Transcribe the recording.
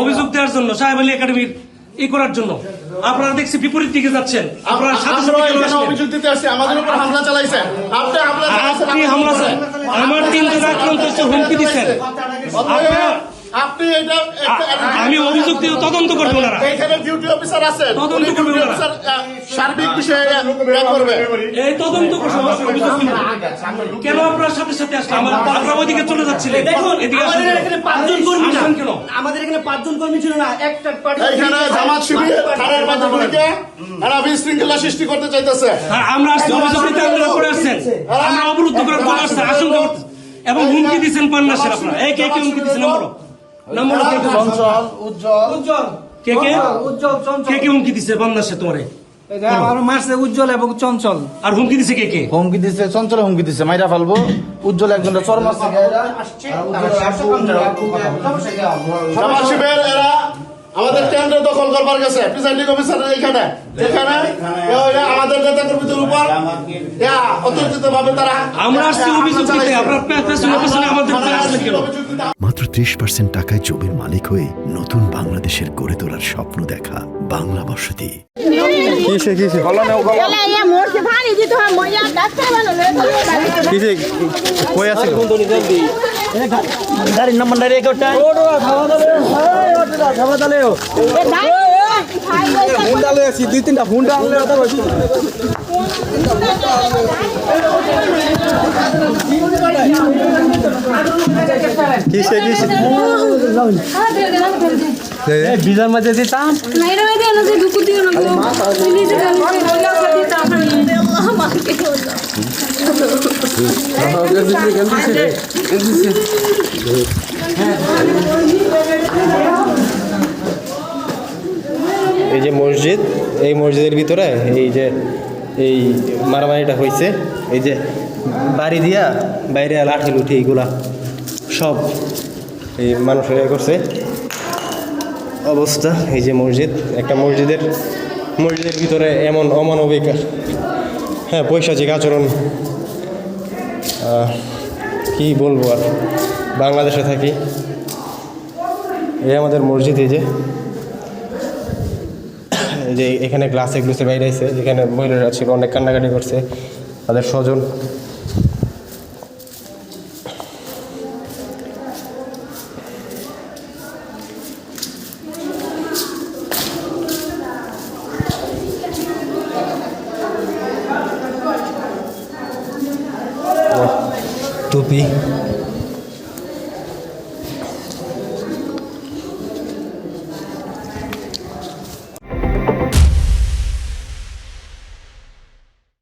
অভিযোগ দেওয়ার জন্য সাহেব আলী একাডেমির করার জন্য আপনারা দেখছি বিপরীত দিকে যাচ্ছেন। আপনারা সাথে সাথে অভিযোগ দিতে আসছে, আমাদের উপর হামলা চালাইছেন। আপনি হামলা আমার 3 জন আক্রান্ত হুমকি দিচ্ছেন। আপনি এটা আমি অভিযোগ দিয়ে তদন্ত করবো না। এখানে ডিউটি অফিসার আছে, তদন্ত করবে না, সার্বিক বিষয়ে করবে। এই তদন্ত কেন আপনার সাথে সাথে আসলে আপনারা ওইদিকে চলে যাচ্ছিলেন? দেখুন এখানে 5 জন কর্মী কেন? আমাদের এখানে 5 জন কর্মী ছিল না, একটা পার্টি এখানে জামাত শিবির থানার মাধ্যমে এরা বিশৃঙ্খলা সৃষ্টি করতে চাইতেছে। আমরা আসছি অভিযোগ নিতে, আপনারা করে আসছেন, আমরা অবরুদ্ধ করে বলে আসছে, আশঙ্কা করতে এবং হুমকি দিচ্ছেন পান্নাসের। আপনারা এই কে কে হুমকি দিচ্ছেন? নাম্বার চঞ্চল, উজ্জ্বল, কে কে হুমকি দিচ্ছে পান্নাসে? তোমারে মারছে উজ্জ্বল এবং চঞ্চল। আর হুমকি দিছে কে কে? হুমকি দিচ্ছে চঞ্চল, হুমকি দিচ্ছে মাইরা ফেলবো। উজ্জ্বল একজনের চর মারছে। জামাত শিবির এরা আমাদের কেন্দ্র দখল করবার গেছে, প্রিসাইডিং অফিসার এখানে যেখানে আমাদের নেতা কর্মীদের উপর অতর্কিত ভাবে তারা আমরা আসছি অভিযোগ দিতে। আপনার পেছনে আমাদের আসলে কেন? মাত্র 30% টাকায় জমির মালিক হয়ে নতুন বাংলাদেশের গড়ে তোলার স্বপ্ন দেখা বাংলা বসতি। গাড়ির নাম্বার দুই তিনটা ফোন বিজার মাঝে দিতাম। এই যে মসজিদ, এই মসজিদের ভিতরে এই মারামারিটা হয়েছে। এই যে বাড়ি দিয়া বাইরে লাঠি লুঠি এইগুলা সব এই মানুষেরা করছে অবস্থা। এই যে মসজিদ, একটা মসজিদের ভিতরে এমন অমানবিক পৈশাচিক আচরণ, কি বলবো আর। বাংলাদেশে থাকি, এই আমাদের মসজিদ। এই যে এখানে গ্লাসে বাইরে আছে, যেখানে মহিলারা ছিল অনেক কান্নাকাটি করছে, তাদের স্বজন। টুপি